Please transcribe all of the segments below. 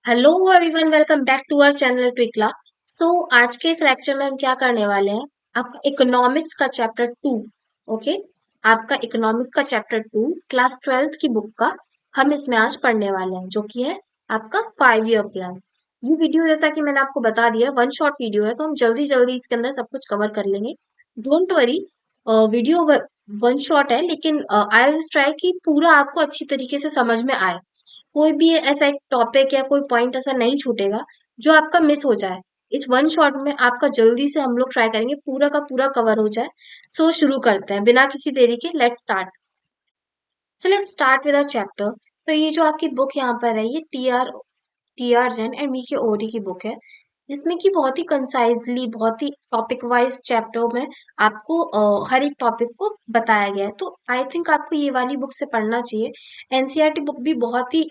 Hello everyone, welcome back to our channel ट्विकला। So आज के इस लेक्चर में हम क्या करने वाले हैं? आपका इकोनॉमिक्स का चैप्टर 2। ओके, आपका इकोनॉमिक्स का चैप्टर 2 क्लास 12th की बुक का हम इसमें आज पढ़ने वाले हैं, जो कि है आपका 5 ईयर प्लान। ये वीडियो जैसा कि मैंने आपको बता दिया वन शॉट वीडियो है, तो हम जल्दी जल्दी इसके अंदर सब कुछ कवर कर लेंगे। Don't worry, video one shot है, लेकिन आई विल ट्राई कि पूरा आपको अच्छी तरीके से समझ में आए। कोई भी ऐसा एक टॉपिक या कोई पॉइंट ऐसा नहीं छूटेगा जो आपका मिस हो जाए। इस वन शॉट में आपका जल्दी से हम लोग ट्राई करेंगे पूरा का पूरा कवर हो जाए। सो शुरू करते हैं बिना किसी देरी के। Let's start. So let's start with a chapter. तो ये जो आपकी बुक यहाँ पर है, ये T R Jain and V K Ohri की बुक है, जिसमें कि बहुत ही कंसाइजली, बहुत ही टॉपिक वाइज चैप्टर में आपको हर एक टॉपिक को बताया गया है। तो आई थिंक आपको ये वाली बुक से पढ़ना चाहिए। एनसीईआरटी बुक भी बहुत ही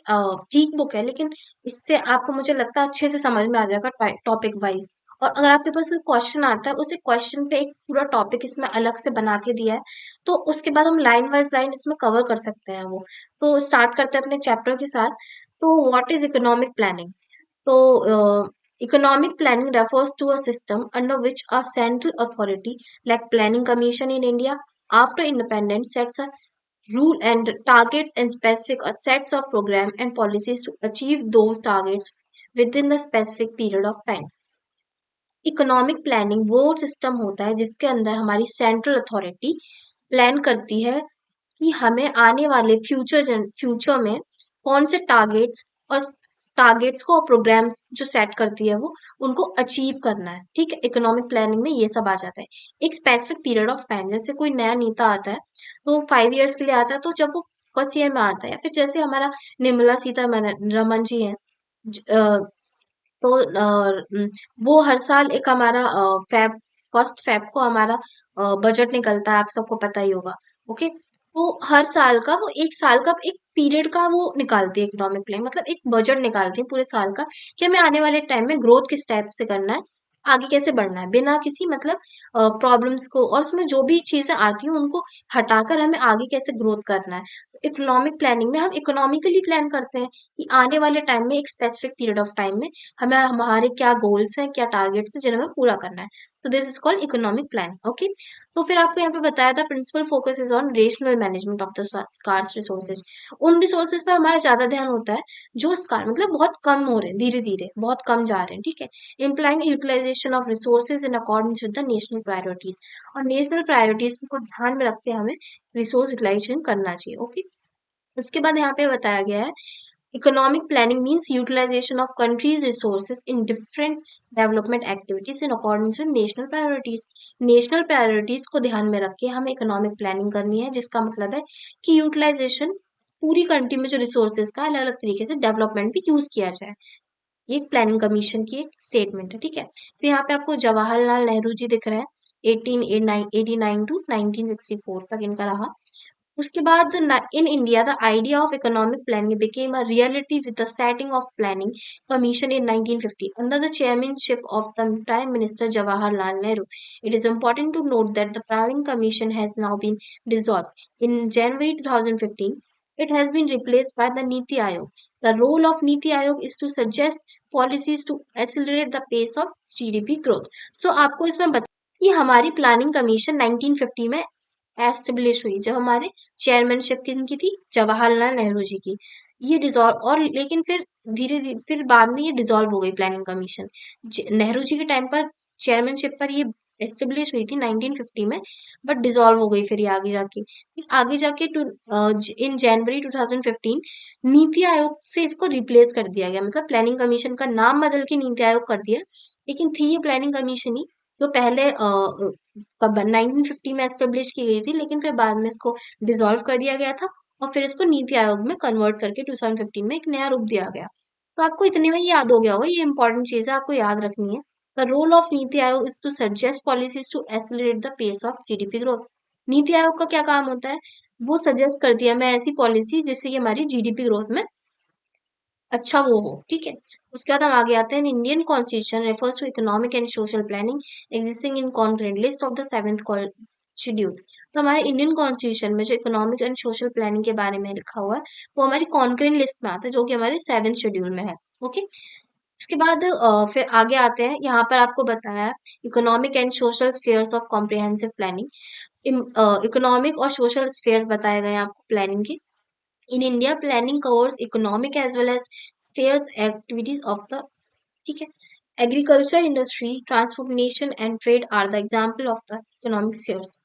ठीक बुक है, लेकिन इससे आपको मुझे लगता है अच्छे से समझ में आ जाएगा टॉपिक वाइज। और अगर आपके पास कोई क्वेश्चन आता है, उसे क्वेश्चन पे एक पूरा टॉपिक इसमें अलग से बना के दिया है, तो उसके बाद हम लाइन वाइज लाइन इसमें कवर कर सकते हैं वो। तो स्टार्ट करते हैं अपने चैप्टर के साथ। तो what is economic planning? So, economic planning refers to a system under which a central authority, like Planning Commission in India, after independence, sets a rule and targets and specific sets of program and policies to achieve those targets within the specific period of time. Economic planning वो system होता है जिसके अंदर हमारी central authority plan करती है कि हमें आने वाले फ्यूचर में कौन से टारगेट्स को और प्रोग्राम्स जो सेट करती है वो उनको अचीव करना है। ठीक है, इकोनॉमिक प्लानिंग में ये सब आ जाता है। एक स्पेसिफिक पीरियड ऑफ टाइम, जैसे कोई नया नेता आता है तो 5 ईयर्स के लिए आता है, तो जब वो फर्स्ट ईयर में आता है, या फिर जैसे हमारा निर्मला सीतारमन जी हैं, तो वो हर साल एक हमारा फैब फर्स्ट फैब को हमारा बजट निकलता है, आप सबको पता ही होगा। ओके, तो हर साल का वो एक साल का एक पीरियड का वो निकालती है इकोनॉमिक प्लान, मतलब एक बजट निकालती है पूरे साल का कि हमें आने वाले टाइम में ग्रोथ किस टाइप से करना है, आगे कैसे बढ़ना है बिना किसी मतलब प्रॉब्लम्स को, और उसमें जो भी चीजें आती हैं उनको हटाकर हमें आगे कैसे ग्रोथ करना है। इकोनॉमिक प्लानिंग में हम इकोनॉमिकली प्लान करते हैं कि आने वाले टाइम में एक स्पेसिफिक पीरियड ऑफ टाइम में हमें हमारे क्या गोल्स हैं, क्या टारगेट्स हैं जिन्हें हमें पूरा करना है। तो this is called economic planning. Okay, तो फिर आपको यहाँ पे बताया था principal focus is on rational management of the scarce resources. उन रिसोर्सेज पर हमारा ज्यादा ध्यान होता है जो स्कार मतलब बहुत कम हो रहे हैं, धीरे धीरे बहुत कम जा रहे हैं। ठीक है, implying utilization of resources in accordance with the national priorities. और नेशनल प्रायोरिटीज को ध्यान में रखते हमें रिसोर्स यूटिलाइजेशन करना चाहिए। ओके, उसके बाद यहाँ पे बताया गया है economic planning means utilization of country's resources in different development activities in accordance with national priorities. National priorities को ध्यान में रख के हमें economic planning करनी है, जिसका मतलब है कि utilization पूरी कंट्री में जो रिसोर्सेज का अलग अलग तरीके से डेवलपमेंट भी यूज किया जाए। ये एक प्लानिंग कमीशन की एक स्टेटमेंट है। ठीक है, तो यहाँ पे आपको जवाहरलाल नेहरू जी दिख रहे हैं। 1889 टू 1964 तक इनका रहा। उसके बाद in India the idea of economic planning became a reality with the setting of planning commission in 1950 under the chairmanship of the Prime Minister Jawaharlal Nehru. It is important to note that the planning commission has now been dissolved. In January 2015, it has been replaced by the Niti Aayog. The role of Niti Aayog is to suggest policies to accelerate the pace of GDP growth. So आपको इसमें बता कि हमारी planning commission 1950 में establish हुई, जब हमारे chairmanship किनकी थी? जवाहरलाल नेहरू जी की। ये डिसॉल्व और लेकिन फिर धीरे धीरे फिर बाद में ये डिसॉल्व हो गई प्लानिंग कमीशन। नेहरू जी के टाइम पर चेयरमैनशिप पर ये एस्टेब्लिश हुई थी 1950 में, बट डिसॉल्व हो गई फिर ये आगे जाके इन जनवरी 2015 नीति आयोग से इसको रिप्लेस कर दिया गया, मतलब प्लानिंग कमीशन का नाम बदल के नीति आयोग कर दिया, लेकिन थी ये प्लानिंग कमीशन ही, जो पहले 1950 में एस्टेब्लिश की गई थी, लेकिन फिर बाद में इसको डिसॉल्व कर दिया गया था और फिर इसको नीति आयोग में कन्वर्ट करके 2015 में एक नया रूप दिया गया। तो आपको इतने में ही याद हो गया होगा, ये इंपॉर्टेंट चीज है, आपको याद रखनी है। The role of NITI Aayog is to suggest policies to accelerate the pace of GDP growth. NITI Aayog का क्या काम होता है? वो सजेस्ट करती है हमें ऐसी पॉलिसी जिससे कि हमारी जीडीपी ग्रोथ में अच्छा वो हो। ठीक है, उसके बाद हम आगे आते हैं। Indian constitution refers to economic and social planning existing in concurrent list of the 7th schedule. तो हमारे इंडियन कॉन्स्टिट्यूशन में जो इकोनॉमिक एंड सोशल प्लानिंग के बारे में लिखा हुआ है, वो हमारी कॉन्करेंट लिस्ट में आता है, जो कि हमारे 7th शेड्यूल में है। ओके। उसके बाद फिर आगे आते हैं, यहाँ पर आपको बताया economic and social spheres of comprehensive planning. Economic और सोशल स्फेयर्स बताए गए हैं आपको प्लानिंग के। In India planning covers economic as well as spheres activities of the, ठीक है। Agriculture, industry, transformation and trade are the example of the economic spheres.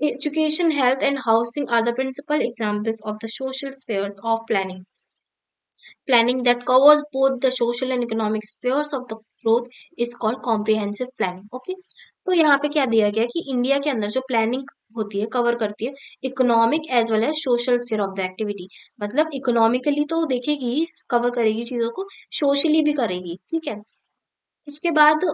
Education, health, and housing are the principal examples of the social spheres of planning. Planning that covers both the social and economic spheres of the growth is called comprehensive planning. Okay, तो यहाँ पे क्या दिया गया कि India के अंदर जो प्लानिंग होती है कवर करती है economic as well as social sphere of the activity. मतलब इकोनॉमिकली तो देखेगी, कवर करेगी चीजों को, सोशली भी करेगी, ठीक है। इसके बाद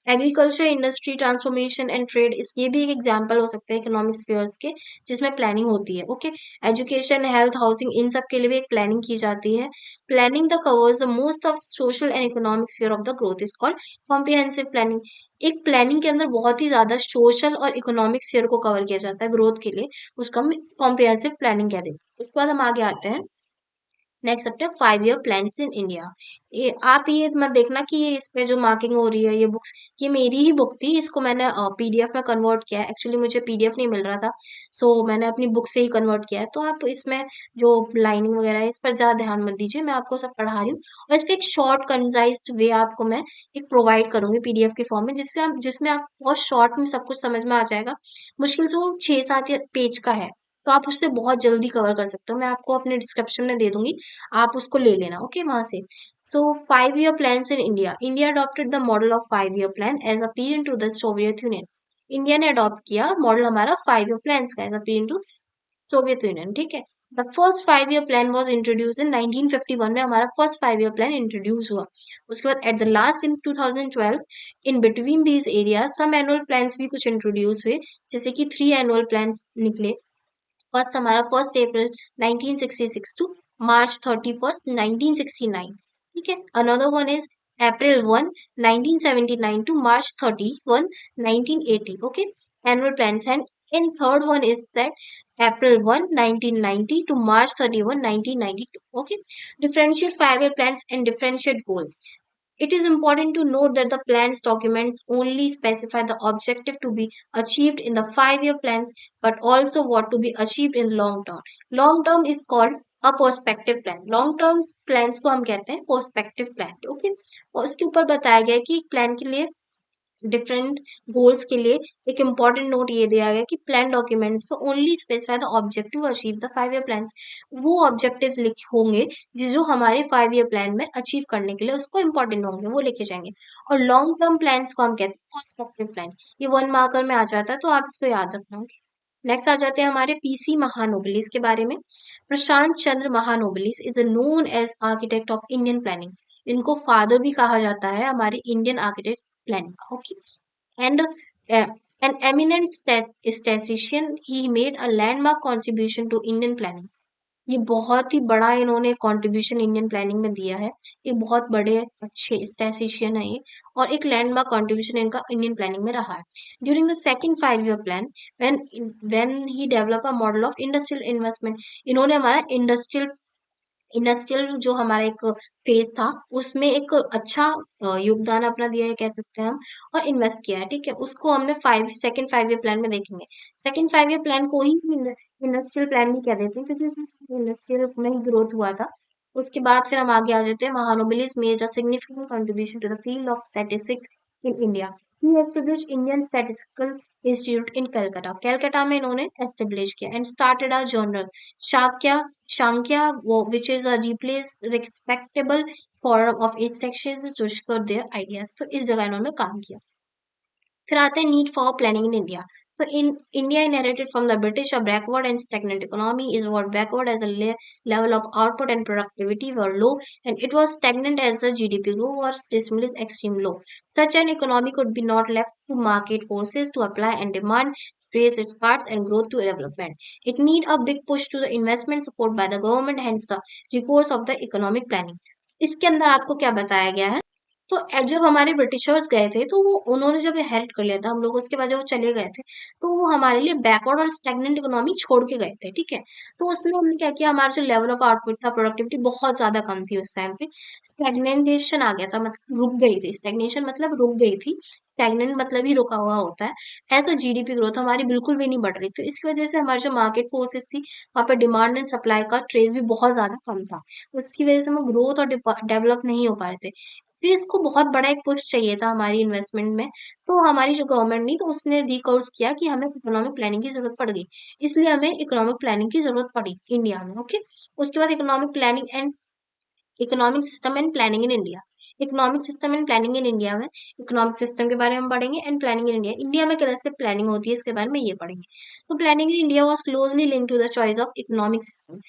agriculture, industry, transformation and trade, इस ये भी एक एग्जांपल हो सकते हैं इकोनॉमिक स्फीयर्स के जिसमें प्लानिंग होती है। ओके, एजुकेशन, हेल्थ, हाउसिंग, इन सब के लिए भी एक प्लानिंग की जाती है। Planning the covers the most of social and economic sphere of the growth is called comprehensive planning. एक प्लानिंग के अंदर बहुत ही ज्यादा सोशल और इकोनॉमिक स्फीयर को कवर किया जाता है ग्रोथ के लिए, उसको हम कॉम्प्रिहेंसिव प्लानिंग कहते हैं। उसके बाद हम आगे आते हैं, next subject 5 year plans in India. ये आप ये मत देखना कि ये इस पे जो मार्किंग हो रही है ये बुक्स, ये मेरी ही बुक थी, इसको मैंने पीडीएफ में कन्वर्ट किया है। एक्चुअली मुझे पीडीएफ नहीं मिल रहा था, सो मैंने अपनी बुक से ही कन्वर्ट किया है। तो आप इसमें जो लाइनिंग वगैरह है इस पर ज्यादा ध्यान मत दीजिए, मैं आपको सब पढ़ा रही हूँ। और इसका एक शॉर्ट कंजाइज्ड वे आपको मैं एक प्रोवाइड करूंगी पीडीएफ के फॉर्म में, जिसमें आप बहुत शॉर्ट में सब कुछ समझ में आ जाएगा। मुश्किल से वो 6-7 पेज का है, तो आप उससे बहुत जल्दी कवर कर सकते हो। मैं आपको अपने डिस्क्रिप्शन में दे दूंगी, आप उसको ले लेना, ओके, वहां से। So 5 year plan in India, India adopted the model of 5 year plan as a period to the Soviet Union. India ने अडॉप्ट किया मॉडल हमारा 5 ईयर प्लान का as a period to Soviet Union, ठीक है। The first 5 year plan was introduce in 1951 में, हमारा first 5 year plan introduce हुआ। उसके बाद at the last in 2012, in between these area some annual plans भी कुछ इंट्रोड्यूस हुए, जैसे कि 3 एनुअल प्लान्स निकले। फर्स्ट हमारा 1 अप्रैल 1966 टू March 31, 1969, ठीक है। Another one is April 1, 1979 to March 31, 1980, okay, annual plans. And third one is that April 1, 1990 to March 31, 1992, okay. Differentiate 5 year plans and differentiate goals. It is important to note that the plans documents only specify the objective to be achieved in the 5 year plans, but also what to be achieved in long term. Long term is called a perspective plan. Long term plans को हम कहते हैं perspective plan, okay? और इसके ऊपर बताया गया है कि एक प्लान के लिए डिफरेंट गोल्स के लिए एक इम्पॉर्टेंट नोट ये दिया गया कि प्लान डॉक्यूमेंट्स पर only specify the objective achieve the 5 year plans. वो ऑब्जेक्टिव्स लिखे होंगे जो हमारे 5 ईयर प्लान में अचीव करने के लिए उसको इम्पोर्टेंट होंगे, वो लिखे जाएंगे। और लॉन्ग टर्म प्लान्स को हम कहते हैं पर्सपेक्टिव प्लान। ये 1 मार्कर में आ जाता है, तो आप इसको याद रखना। नेक्स्ट आ जाते हैं हमारे पीसी महानोबिलिस के बारे में। प्रशांत चंद्र महानोबिलिस is known as architect of Indian planning. इनको फादर भी कहा जाता है हमारे इंडियन आर्किटेक्ट प्लानिंग का, okay. And an eminent statistician, he made a landmark contribution to Indian planning. ये बहुत ही बड़ा इन्होंने कंट्रीब्यूशन इंडियन प्लानिंग में दिया है। एक बहुत बड़े अच्छे स्टैटिस्टिशियन है ये, और एक लैंडमार्क कंट्रीब्यूशन इनका इंडियन प्लानिंग में रहा है। During the second 5 year plan, when he develop a model of industrial investment, इन्होंने हमारा इंडस्ट्रियल जो हमारा एक फेज था उसमें एक अच्छा योगदान अपना दिया है कह सकते हैं हम, और इन्वेस्ट किया है, ठीक है। उसको हमने सेकंड 5 ईयर प्लान में देखेंगे। सेकंड 5 ईयर प्लान को ही इंडस्ट्रियल प्लान भी कह देते हैं क्योंकि इंडस्ट्रियल में ही ग्रोथ हुआ था। उसके बाद फिर हम आगे आ जाते हैं, महानोबिलिस made a significant contribution to the field of statistics in India. He establish Indian statistical institute in Calcutta. Calcutta में इन्होंने एस्टेब्लिश किया and started a journal Shankya, which is a respectable forum of its sections to share their ideas. तो इस जगह इन्होंने काम किया। फिर आते हैं need for planning in India. So in India inherited from the British a backward and stagnant economy. Is what backward as a level of output and productivity were low, and it was stagnant as the GDP grew or dismal is extreme low. Such an economy could be not left to market forces to apply and demand raise its parts and growth to development. It need a big push to the investment support by the government, hence the recourse of the economic planning. इसके अंदर आपको क्या बताया गया है तो जब हमारे ब्रिटिशर्स गए थे तो वो उन्होंने जब इनहेरिट कर लिया था हम लोग, उसके बाद जब वो चले गए थे तो वो हमारे लिए बैकवर्ड और स्टैग्नेंट इकोनॉमी छोड़ के गए थे, ठीक है। तो उसमें हमने क्या किया, हमारा जो लेवल ऑफ आउटपुट था, प्रोडक्टिविटी बहुत ज्यादा कम थी उस टाइम पे, स्टैग्नेशन आ गया था, मतलब रुक गई थी, स्टैग्नेशन मतलब रुक गई थी, स्टैग्नेंट मतलब ही रुका हुआ होता है। एज अ जीडीपी ग्रोथ हमारी बिल्कुल भी नहीं बढ़ रही, तो इसकी वजह से हमारी जो मार्केट फोर्सेस थी वहाँ पे डिमांड एंड सप्लाई का ट्रेस भी बहुत ज्यादा कम था, उसकी वजह से हम ग्रोथ और डेवलप नहीं हो पा रहे थे। फिर इसको बहुत बड़ा एक पुश चाहिए था हमारी इन्वेस्टमेंट में, तो हमारी जो गवर्नमेंट थी तो उसने रिकोर्स किया कि हमें इकोनॉमिक प्लानिंग की जरूरत पड़ गई, इसलिए हमें इकोनॉमिक प्लानिंग की जरूरत पड़ी इंडिया में, ओके। उसके बाद economic planning and economic system and planning in India. Economic system and planning in India में इकोनॉमिक सिस्टम के बारे में पढ़ेंगे and planning in India, India में कैसे प्लानिंग होती है इसके बारे में ये पढ़ेंगे। तो planning in India was closely link to the choice of economic system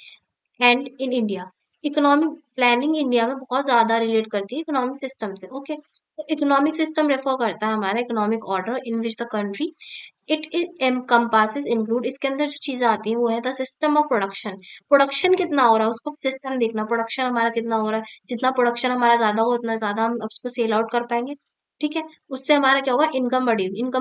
and in India. Economic planning India में बहुत ज्यादा रिलेट करती है इकोनॉमिक सिस्टम से, ओके। तो इकोनॉमिक सिस्टम रेफर करता है हमारा economic order in which the country it encompasses include, इसके अंदर जो चीजें आती हैं वो है the system of production, production कितना हो रहा है उसको सिस्टम देखना, प्रोडक्शन हमारा कितना हो रहा है, जितना प्रोडक्शन हमारा ज्यादा हो उतना ज्यादा हम उसको सेल आउट कर पाएंगे, ठीक है। उससे हमारा क्या होगा, इनकम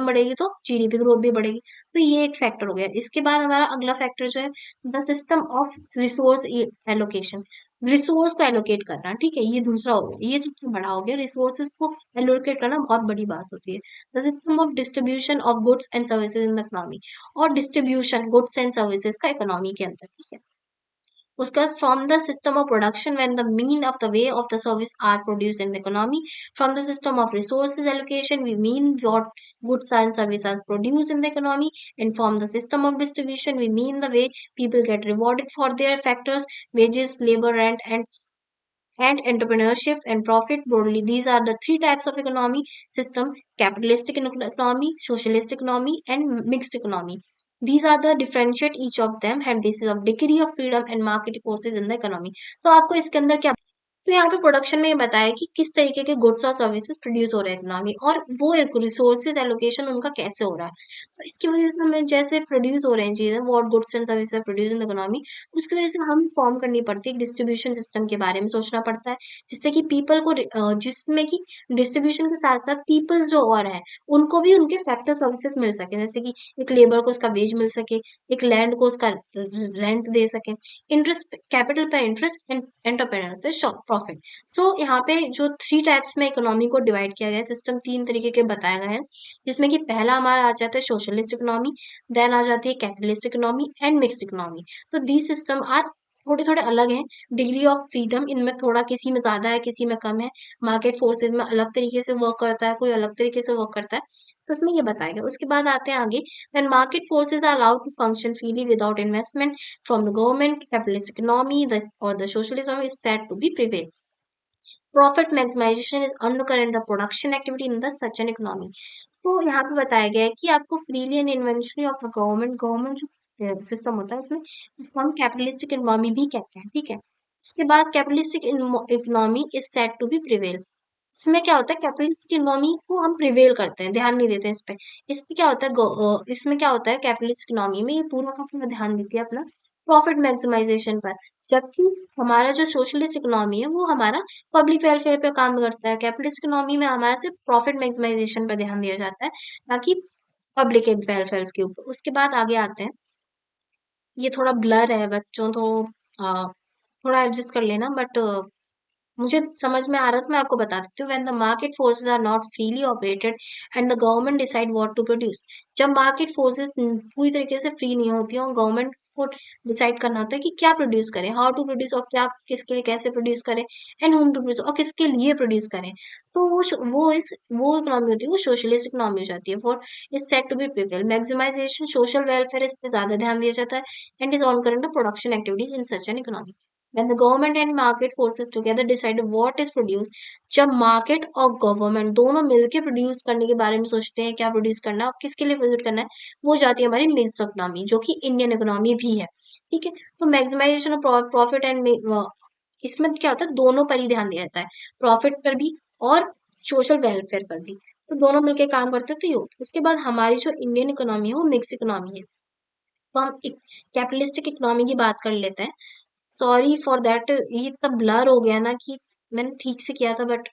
बढ़ेगी तो जीडीपी ग्रोथ भी बढ़ेगी, तो ये एक फैक्टर हो गया। इसके बाद हमारा अगला फैक्टर जो है the system of resource allocation, resource को एलोकेट करना, ठीक है, ये दूसरा हो गया, ये सबसे बड़ा हो गया, रिसोर्सेज को एलोकेट करना बहुत बड़ी बात होती है। The system of distribution of goods and services in the economy, और डिस्ट्रीब्यूशन गुड्स एंड सर्विसेज का इकोनॉमी के अंदर, ठीक है। उसके बाद from the system of production when the mean of the way of the service are produce in the economy, from the system of resources allocation we mean what goods and services are produced in the economy, and from the system of distribution we mean the way people get rewarded for their factors, wages, labor, rent, and entrepreneurship and profit broadly. These are the three types of economy system: capitalistic economy, socialist economy, and mixed economy. These are the differentiate each of them and basis of degree of freedom and market forces in the economy. तो आपको इसके अंदर क्या, तो यहाँ पे production में ये बताया कि किस तरीके के गुड्स और सर्विसेज प्रोड्यूस हो रहे हैं इकोनॉमी, और वो रिसोर्सेज एलोकेशन उनका कैसे हो रहा है, तो इसकी वजह से हमें जैसे प्रोड्यूस हो रहे हैं चीजें, what goods and services produce in the economy, उसकी वजह से हम फॉर्म करनी पड़ती है, डिस्ट्रीब्यूशन सिस्टम के बारे में सोचना पड़ता है, जिससे कि पीपल को जिसमें कि डिस्ट्रीब्यूशन के साथ साथ पीपल्स जो और है उनको भी उनके फैक्टर सर्विसेज मिल सके, जैसे कि एक लेबर को उसका वेज मिल सके, एक लैंड को उसका रेंट दे सके, इंटरेस्ट कैपिटल पे इंटरेस्ट एंड एंटरप्रेन्योर पे प्रॉफिट। सो यहाँ पे जो थ्री टाइप्स में इकोनॉमी को डिवाइड किया गया है, सिस्टम तीन तरीके के बताया गया है, जिसमें कि पहला हमारा आ जाता है सोशलिस्ट इकोनॉमी, देन आ जाती है capitalist economy and mixed economy. तो दीज सिस्टम आर थोड़े थोड़े अलग हैं, डिग्री ऑफ फ्रीडम इनमें थोड़ा किसी में ज्यादा है किसी में कम है, मार्केट फोर्सेज में अलग तरीके से वर्क करता है, कोई अलग तरीके से वर्क करता है, तो उसमें ये बताया गया। उसके बाद आते हैं आगे, when market forces are allowed to function freely without investment from the government, capitalist economy or the socialism is said to be prevail. Profit maximization is undercurrent of production activity in the such an economy. तो यहाँ पे बताया गया है कि आपको freely and इन्वेंशनली of the government जो सिस्टम होता है उसमें, उसको हम कैपिटलिस्टिक इकोनॉमी भी कहते हैं, ठीक है। उसके बाद capitalistic economy is said to be prevail, इसमें क्या होता है, कैपिटलिस्टिक इकोनॉमी को हम प्रिवेल करते हैं, ध्यान नहीं देते हैं इस पे क्या होता है, इसमें क्या होता है कैपिटलिस्ट इकोनॉमी में, ये पूरा का पूरा ध्यान देती है अपना प्रॉफिट मैक्सिमाइजेशन पर, जबकि हमारा जो सोशलिस्ट इकोनॉमी है वो हमारा पब्लिक वेलफेयर पे काम करता है। कैपिटलिस्ट इकोनॉमी में हमारा सिर्फ प्रॉफिट मैक्सिमाइजेशन पर ध्यान दिया जाता है, ताकि पब्लिक वेलफेयर के ऊपर। उसके बाद आगे आते हैं, ये थोड़ा ब्लर है बच्चों, तो थोड़ा एडजस्ट कर लेना, बट मुझे समझ में आ रहा था, मैं आपको बता देती हूँ। When the market forces are not freely operated and the government decide what to produce, जब मार्केट फोर्सेस पूरी तरीके से फ्री नहीं होती और गवर्नमेंट को डिसाइड करना होता है कि क्या प्रोड्यूस करें, हाउ टू प्रोड्यूस, और क्या किसके लिए कैसे प्रोड्यूस करें, एंड होम टू प्रोड्यूस, और किसके लिए प्रोड्यूस करें, तो वो इकोनॉमी होती है, वो सोशलिस्ट इकोनॉमी हो जाती है। For is set to be prepare maximization social welfare, इस पे ज्यादा ध्यान दिया जाता है, and is on current production activities in such an economy. When the government and market forces together decide what is produced, जब मार्केट और government दोनों मिलके प्रोड्यूस करने के बारे में सोचते हैं क्या प्रोड्यूस करना है और किसके लिए प्रोड्यूस करना है, वो जाती है हमारी मिक्स्ड इकोनॉमी, जो कि इंडियन इकोनॉमी भी है, ठीक है। तो मैक्सिमाइजेशन ऑफ प्रॉफिट एंड इसमें क्या होता है, दोनों पर ही ध्यान दिया जाता है, प्रॉफिट पर भी और सोशल वेलफेयर पर भी, तो दोनों मिलके काम करते हैं, तो ये होता है। उसके बाद हमारी जो इंडियन इकोनॉमी है वो मिक्स इकोनॉमी है, तो हम कैपिटलिस्टिक इकोनॉमी की बात कर लेते हैं। सॉरी फॉर दैट, ये इतना ब्लर हो गया ना कि मैंने ठीक से किया था, बट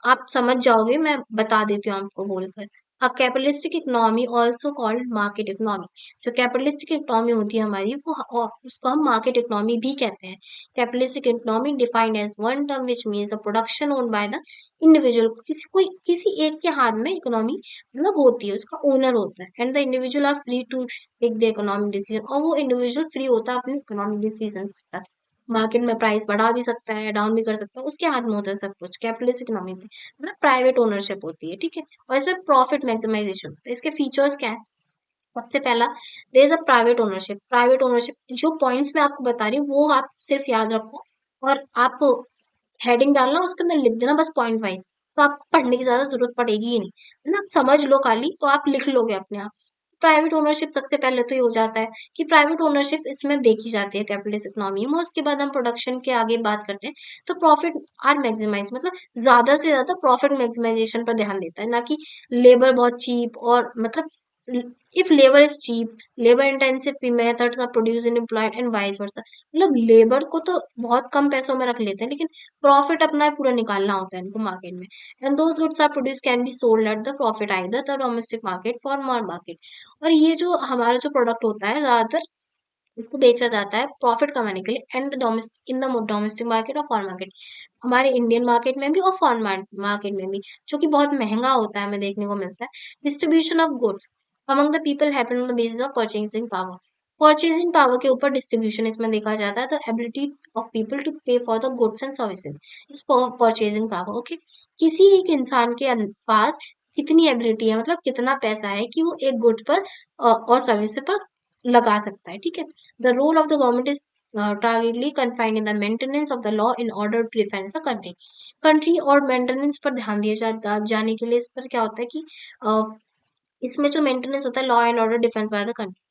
आप समझ जाओगे, मैं बता देती हूँ आपको बोलकर। A capitalistic economy also called market economy. जो कैपिटलिस्टिक इकोनॉमी होती है हमारी, वो उसको हम मार्केट इकोनॉमी भी कहते हैं। Capitalistic economy defined as one term which means the production owned by the individual. किसी एक के हाथ में इकोनॉमी मतलब होती है, उसका ओनर होता है, and the individual are free to take the economic decision. और वो इंडिविजुअल फ्री होता है अपने इकोनॉमिक डिसीजन पर। मार्केट में प्राइस बढ़ा भी सकता है, डाउन भी कर सकता है, उसके हाथ में होता है सब कुछ। कैपिटलिस्ट इकोनॉमी में मतलब प्राइवेट ओनरशिप होती है, ठीक है। और इसमें प्रॉफिट मैक्सिमाइजेशन होता है। इसके फीचर्स क्या है? सबसे पहला, there is a private ownership. Private ownership जो पॉइंट्स मैं आपको बता रही हूँ वो आप सिर्फ याद रखो, और आप हेडिंग डालना, उसके अंदर लिख देना बस पॉइंट वाइज, तो आपको पढ़ने की ज्यादा जरूरत पड़ेगी ही नहीं, है ना। आप समझ लो खाली, तो आप लिख लोगे अपने आप। प्राइवेट ओनरशिप सबसे पहले तो ये हो जाता है कि प्राइवेट ओनरशिप इसमें देखी जाती है कैपिटलिस्ट इकोनॉमी में। उसके बाद हम प्रोडक्शन के आगे बात करते हैं, तो प्रॉफिट आर मैक्सिमाइज, मतलब ज्यादा से ज्यादा प्रॉफिट मैक्सिमाइजेशन पर ध्यान देता है, ना कि लेबर बहुत चीप, और मतलब if labour is cheap, labour intensive methods are produce in employed and vice versa. मतलब लेबर को तो बहुत कम पैसों में रख लेते हैं, लेकिन प्रॉफिट अपना पूरा निकालना होता है इनको मार्केट में। And those goods are produce can be sold at the profit either the domestic market for more market. और ये जो हमारा जो प्रोडक्ट होता है ज्यादातर इसको बेचा जाता है प्रॉफिट कमाने के लिए, and the domestic in the domestic market और फॉरेन मार्केट। हमारे इंडियन मार्केट में भी और फॉरेन मार्केट में भी, जो कि बहुत महंगा होता है, हमें देखने को मिलता है। Distribution of goods among the people happen on the basis of purchasing power. Purchasing power के ऊपर डिस्ट्रीब्यूशन इसमें देखा जाता है, the ability of people to pay for the goods and services is purchasing power. Okay, किसी एक इंसान के पास कितनी एबिलिटी है, मतलब कितना पैसा है कि वो एक गुड पर और सर्विस पर लगा सकता है, ठीक है। The role of the government is targetedly confined in the maintenance of the law in order to defend the country। Country और मेंटेनेंस पर ध्यान दिया जाने के लिए इस पर क्या होता है कि इसमें जो मेंटेनेंस होता है law and order defence by the country,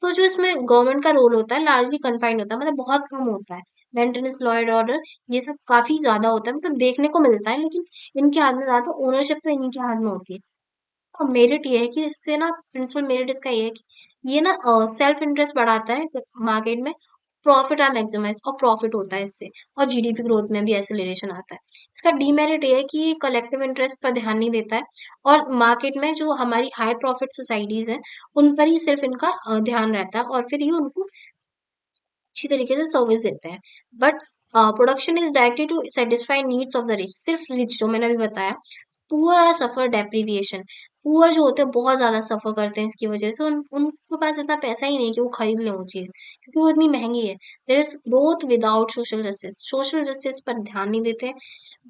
तो जो इसमें गवर्नमेंट का रोल होता है लार्जली कन्फाइंड होता है, मतलब बहुत कम होता है। मेंटेनेंस, लॉ एंड ऑर्डर, ये सब काफी ज्यादा होता है, मतलब देखने को मिलता है, लेकिन इनके हाथ में ज्यादा ओनरशिप तो इन्हीं के हाथ में होती है। और मेरिट ये है कि इससे ना, प्रिंसिपल मेरिट इसका ये है कि ये ना सेल्फ इंटरेस्ट बढ़ाता है मार्केट में, प्रॉफिट आर मैक्सिमाइज, और प्रॉफिट होता है इससे, और जीडीपी ग्रोथ में भी एक्सेलरेशन आता है। इसका डीमेरिट ये है कि ये कलेक्टिव इंटरेस्ट पर ध्यान नहीं देता है, और मार्केट में जो हमारी हाई प्रॉफिट सोसाइटीज हैं उन पर ही सिर्फ इनका ध्यान रहता है, और फिर ये उनको अच्छी तरीके से सर्विस देते हैं। But production is directed to satisfy needs of the rich, सिर्फ रिच, जो मैंने अभी बताया। Poor are suffer deprivation, poor जो होते हैं बहुत ज्यादा सफर करते हैं इसकी वजह से, उनके पास इतना पैसा ही नहीं कि वो खरीद लें वो चीज, क्योंकि वो इतनी महंगी है। There is growth without social justice, social justice पर ध्यान नहीं देते,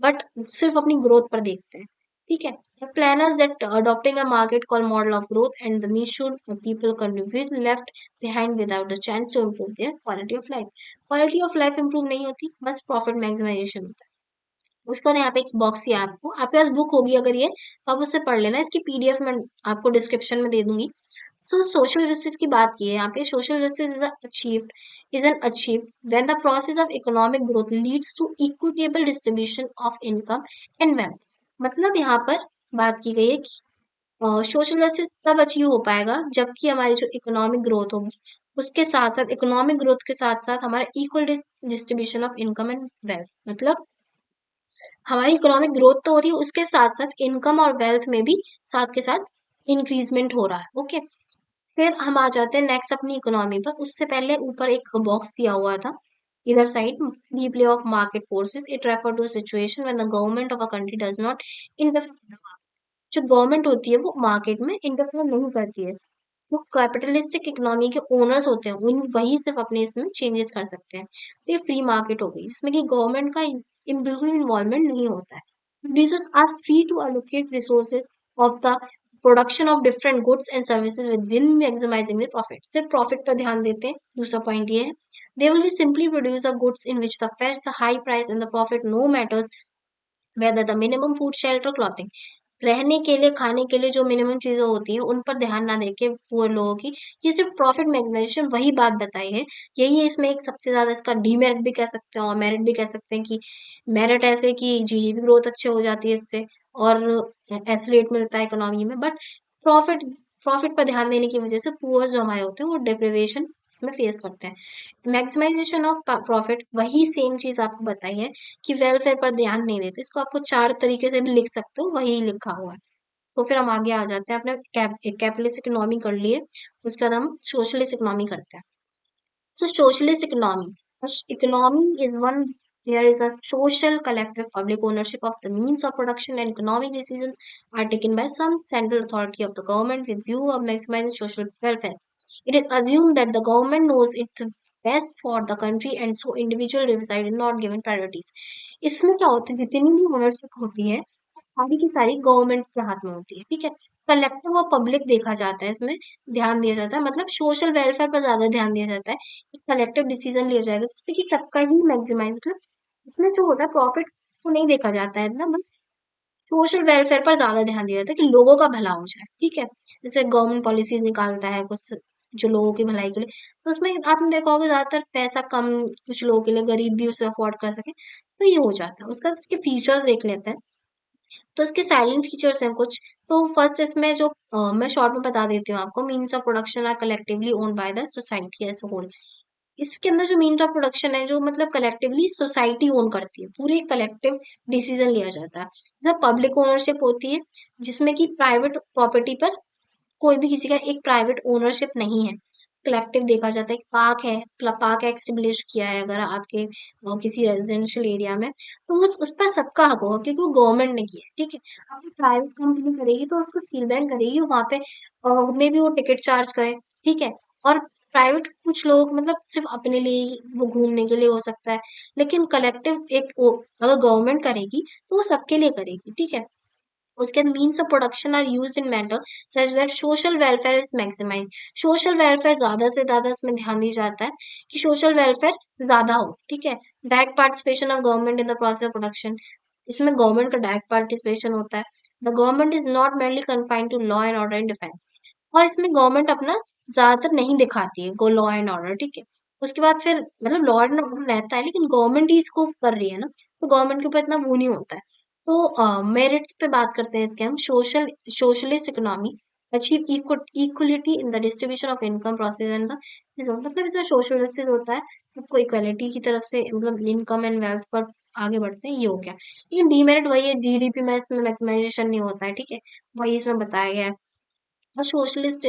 बट सिर्फ अपनी ग्रोथ पर देखते हैं, ठीक है। The planners that adopting a market called model of growth and the niche should people contribute left behind without the chance to improve their quality of life। Quality of life improve नहीं होती, बस profit maximisation होता है। उसका तो यहाँ पे एक बॉक्स ही है, आपके पास बुक होगी अगर ये, तो आप उससे पढ़ लेना। इसकी पीडीएफ मैं आपको डिस्क्रिप्शन में दे दूंगी। सो सोशल जस्टिस की बात की है यहाँ पे। Social justice is an achieve when the process of economic growth leads to equitable distribution of income and wealth. मतलब यहाँ पर बात की गई है कि सोशल जस्टिस तब अचीव हो पाएगा जबकि हमारी जो इकोनॉमिक ग्रोथ होगी, उसके साथ साथ इकोनॉमिक ग्रोथ के साथ साथ हमारा equal distribution of income and wealth. मतलब हमारी इकोनॉमिक ग्रोथ तो हो रही है, उसके साथ साथ इनकम और वेल्थ में भी साथ के साथ इंक्रीजमेंट हो रहा है। ओके, फिर हम आ जाते हैं नेक्स्ट अपनी इकोनॉमी पर। उससे पहले ऊपर एक बॉक्स दिया हुआ था इधर side, the play of market forces, it refer to situation when the government of a country does not interfere. जो गवर्नमेंट होती है वो मार्केट में इंटरफेयर नहीं करती है। जो कैपिटलिस्टिक इकोनॉमी के ओनर्स होते हैं उन वही सिर्फ अपने इसमें चेंजेस कर सकते हैं। तो ये फ्री मार्केट हो गई जिसमें कि गवर्नमेंट का बिल्कुल इन्वॉल्वमेंट नहीं होता है। Producers are free to allocate resources of the production of different goods and services within maximizing the profit। सिर्फ प्रॉफिट पर ध्यान देते हैं। दूसरा पॉइंट ये है, they will be simply produce a goods in which the fetch the high price and the profit no matters whether the minimum food shelter clothing। रहने के लिए, खाने के लिए जो मिनिमम चीजें होती है उन पर ध्यान ना देके पुअर लोगों की, ये सिर्फ प्रॉफिट मैक्सिमाइजेशन वही बात बताई है। यही है इसमें एक सबसे ज्यादा, इसका डीमेरिट भी कह सकते हैं और मेरिट भी कह सकते हैं। कि मेरिट ऐसे कि जीडीपी ग्रोथ अच्छे हो जाती है इससे, और एसोलेट मिलता है इकोनॉमी में। बट प्रॉफिट प्रॉफिट पर ध्यान देने की वजह से पुअर जो हमारे होते हैं वो डिप्रिवेशन इसमें फेस करते हैं। मैक्सिमाइजेशन ऑफ प्रॉफिट, वही सेम चीज आपको बताई है कि वेलफेयर पर ध्यान नहीं देते, इसको आपको 4 तरीके से भी लिख सकते हो, वही लिखा हुआ है। तो फिर हम आगे आ जाते हैं, अपने कैपिटलिस्ट इकोनॉमी कर लिए, उसके बाद हम सोशलिस्ट इकोनॉमी करते हैं। So socialist economy. Economy is one, there is a social collective public ownership of the means of production and economic decisions are taken by some central authority of the government with view of maximizing social welfare. It is assumed that the government knows it's best for the country and so individual decide not given priorities. इसमें क्या होता है, जितनी भी ownership होती है सारी की सारी गवर्नमेंट के हाथ में होती है, ठीक है। कलेक्टिव और पब्लिक देखा जाता है, इसमें ध्यान दिया जाता है, मतलब सोशल वेलफेयर पर ज्यादा ध्यान दिया जाता है। कलेक्टिव डिसीजन लिया जाएगा जिससे कि सबका ही मैक्सिमाइज, मतलब इसमें जो होता है प्रॉफिट को नहीं देखा जाता है ना, बस सोशल वेलफेयर पर ज्यादा ध्यान दिया जाता है कि लोगों का भला हो जाए, ठीक है। जैसे गवर्नमेंट पॉलिसीज निकालता है कुछ जो लोगों की भलाई के लिए, तो उसमें आपने देखा होगा ज्यादातर पैसा कम, कुछ लोगों के लिए, गरीब भी उसे अफोर्ड कर सके, तो ये हो जाता है। उसका इसके फीचर्स देख लेते हैं। तो इसके साइलेंट फीचर्स हैं कुछ। तो फर्स्ट इसमें जो मैं शॉर्ट में बता देती हूँ आपको, means of production are collectively owned by the society as a whole. इसके अंदर जो मीन ऑफ प्रोडक्शन है, जो मतलब कलेक्टिवली सोसाइटी ओन करती है, पूरे कलेक्टिव डिसीजन लिया जाता है। जैसे पब्लिक ओनरशिप होती है, जिसमें कि प्राइवेट प्रॉपर्टी पर कोई भी किसी का एक प्राइवेट ओनरशिप नहीं है, कलेक्टिव देखा जाता है। पार्क है, पार्क एक्ट स्टेब्लिश किया है अगर आपके किसी रेजिडेंशियल एरिया में, तो उस पर सबका हक होगा क्योंकि वो गवर्नमेंट ने किया है, ठीक है। अब प्राइवेट कंपनी करेगी तो उसको सील बैन करेगी, वहां पे में भी वो टिकट चार्ज करे, ठीक है। और प्राइवेट कुछ लोग मतलब सिर्फ अपने लिए ही वो घूमने के लिए हो सकता है, लेकिन कलेक्टिव एक अगर गवर्नमेंट करेगी तो वो सबके लिए करेगी, ठीक है। उसके means of production are used in matter such that social welfare is maximize. Social welfare ज्यादा से ज्यादा इसमें ध्यान दिया जाता है कि सोशल वेलफेयर ज्यादा हो, ठीक है। Direct participation of government in the process of production, इसमें गवर्नमेंट का डायरेक्ट पार्टिसिपेशन होता है। The government is not mainly confined to law and order and defence, और इसमें गवर्नमेंट अपना ज्यादातर नहीं दिखाती है गो लॉ एंड ऑर्डर, ठीक है। उसके बाद फिर मतलब लॉ एंड ऑर्डर रहता है लेकिन गवर्नमेंट ही इसको कर रही है ना, तो गवर्नमेंट के ऊपर इतना वो नहीं होता है। तो मेरिट्स पे बात करते हैं इसके हम। Socialist economy achieve equality in the distribution of income process and the, मतलब इसमें सोशल जस्टिस होता है, सबको इक्वलिटी की तरफ से मतलब इनकम एंड वेल्थ पर आगे बढ़ते हैं, ये हो गया। लेकिन डीमेरिट वही है, जीडीपी में इसमें मैक्सिमाइजेशन नहीं होता है, ठीक है, वही इसमें बताया गया है। और सोशलिस्ट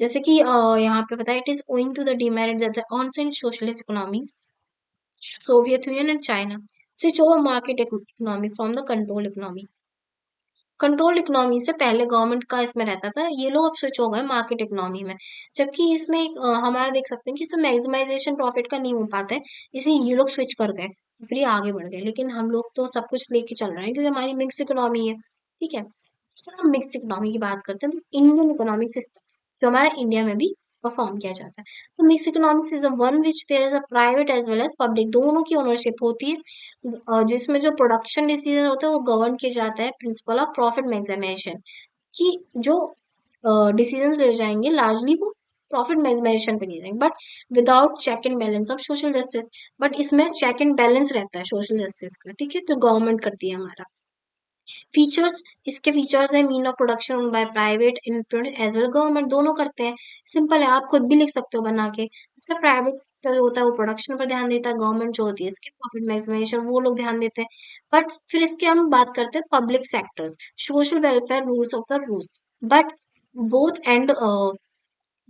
जैसे कि यहाँ पे बताया, it is owing to the demerit that the ancient socialist economies Soviet Union and China switch over market economy from the control economy. Control economy से पहले गवर्नमेंट का इसमें रहता था, ये लोग अब स्विच हो गए मार्केट इकोनॉमी में। जबकि इसमें हमारा देख सकते हैं कि इसमें मैक्सिमाइजेशन प्रॉफिट का नहीं हो पाता है, इसे ये लोग स्विच कर गए, फिर ये आगे बढ़ गए। लेकिन हम लोग तो सब कुछ लेके चल रहे हैं क्योंकि हमारी मिक्स्ड इकोनॉमी है, ठीक है। उसके बाद हम मिक्स्ड इकोनॉमी की बात करते हैं, तो इंडियन इकोनॉमिक सिस्टम जो हमारा इंडिया में भी परफॉर्म किया जाता है। तो mixed economics is one which there is a private as well as public, दोनों की ओनरशिप होती है, जिसमें जो प्रोडक्शन डिसीजन होता है वो गवर्न किया जाता है प्रिंसिपल ऑफ प्रॉफिट मैक्सिमाइजेशन, कि जो डिसीजंस ले जाएंगे लार्जली वो प्रॉफिट मैक्सिमाइजेशन पे लिए जाएंगे, but without check and balance of social justice. But इसमें चेक एंड बैलेंस रहता है सोशल जस्टिस का, ठीक है, जो गवर्नमेंट करती है हमारा। फीचर्स, इसके फीचर्स है mean of production by private as well government, दोनों करते हैं। सिंपल है, आप खुद भी लिख सकते हो बना के। इसका प्राइवेट सेक्टर जो होता है वो प्रोडक्शन पर ध्यान देता है, गवर्नमेंट जो होती है इसके प्रॉफिट मैक्सिमाइजेशन वो लोग ध्यान देते हैं। बट फिर इसके हम बात करते हैं public sectors, social welfare rules of the rules, but both and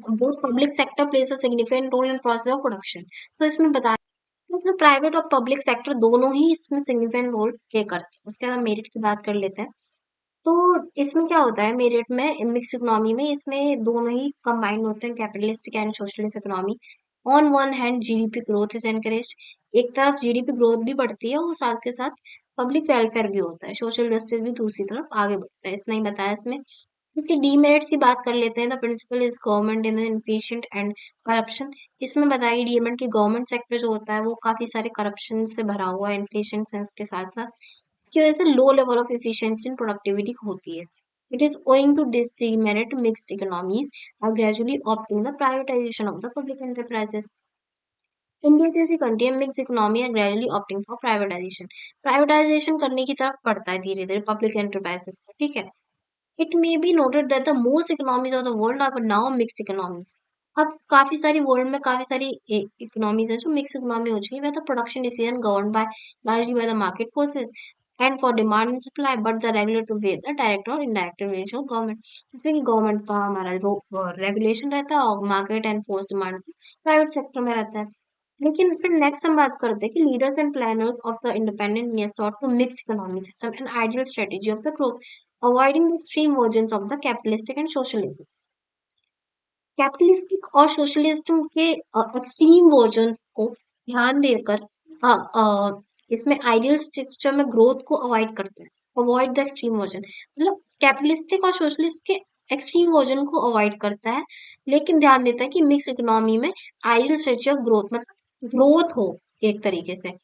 both public sector plays a significant role in process of production. तो इसमें बता, इसमें प्राइवेट और पब्लिक सेक्टर दोनों ही इसमें सिग्निफिकेंट रोल प्ले करते हैं। उसके बाद हम मेरिट की बात कर लेते हैं। तो इसमें क्या होता है मेरिट में, मिक्स इकोनॉमी में, इसमें दोनों ही कंबाइंड होते हैं, capitalistic and socialist economy. On one hand GDP growth is encouraged, एक तरफ जीडीपी ग्रोथ भी बढ़ती है और साथ के साथ पब्लिक वेलफेयर भी होता है, सोशल जस्टिस भी दूसरी तरफ आगे बढ़ता है। इतना ही बताया इसमें। इसकी डीमेरिट्स की बात कर लेते हैं। The principle is government in inefficient and corruption, इसमें बताइए डीमेरिट की गवर्नमेंट सेक्टर जो होता है वो काफी सारे करप्शन से भरा हुआ है, इन्फ्लेशन सेंस के साथ साथ, इसकी वजह से low level of efficiency and productivity होती है। It is owing to this demerit mixed economies are gradually opting the privatization of the public enterprises. India जैसी कंट्री में मिक्स इकोनॉमी है gradually opting for privatisation, privatisation करने की तरफ बढ़ता है धीरे धीरे पब्लिक एंटरप्राइजेस को, ठीक है। It may be noted that the most economies of the world are now mixed economies. अब काफी सारी वर्ल्ड में काफी सारी इकोनॉमीज है जो मिक्स इकोनॉमी हो चुकी है, the production decision govern by largely by the market forces and for demand and supply, but the regulator way the direct और इनडायरेक्ट रेगुलेशन ऑफ गवर्नमेंट। क्योंकि गवर्नमेंट का हमारा रेगुलेशन रहता है और market and force demand private sector में रहता है। लेकिन फिर नेक्स्ट हम बात करते हैं कि leaders and planners of the independent India sought to mix economic system and ideal strategy of the growth, avoiding the extreme versions of the capitalistic and socialism. Capitalistic और सोशलिज्म के एक्सट्रीम वर्जन्स को ध्यान देकर अ, अ, इसमें ideal structure में growth को अवॉइड करते हैं। अवॉइड द एक्सट्रीम वर्जन मतलब कैपिटलिस्टिक और सोशलिस्ट के एक्सट्रीम वर्जन को अवॉइड करता है, लेकिन ध्यान देता है कि मिक्स इकोनॉमी में आइडियल स्ट्रक्चर ऑफ ग्रोथ मतलब ग्रोथ हो एक तरीके से।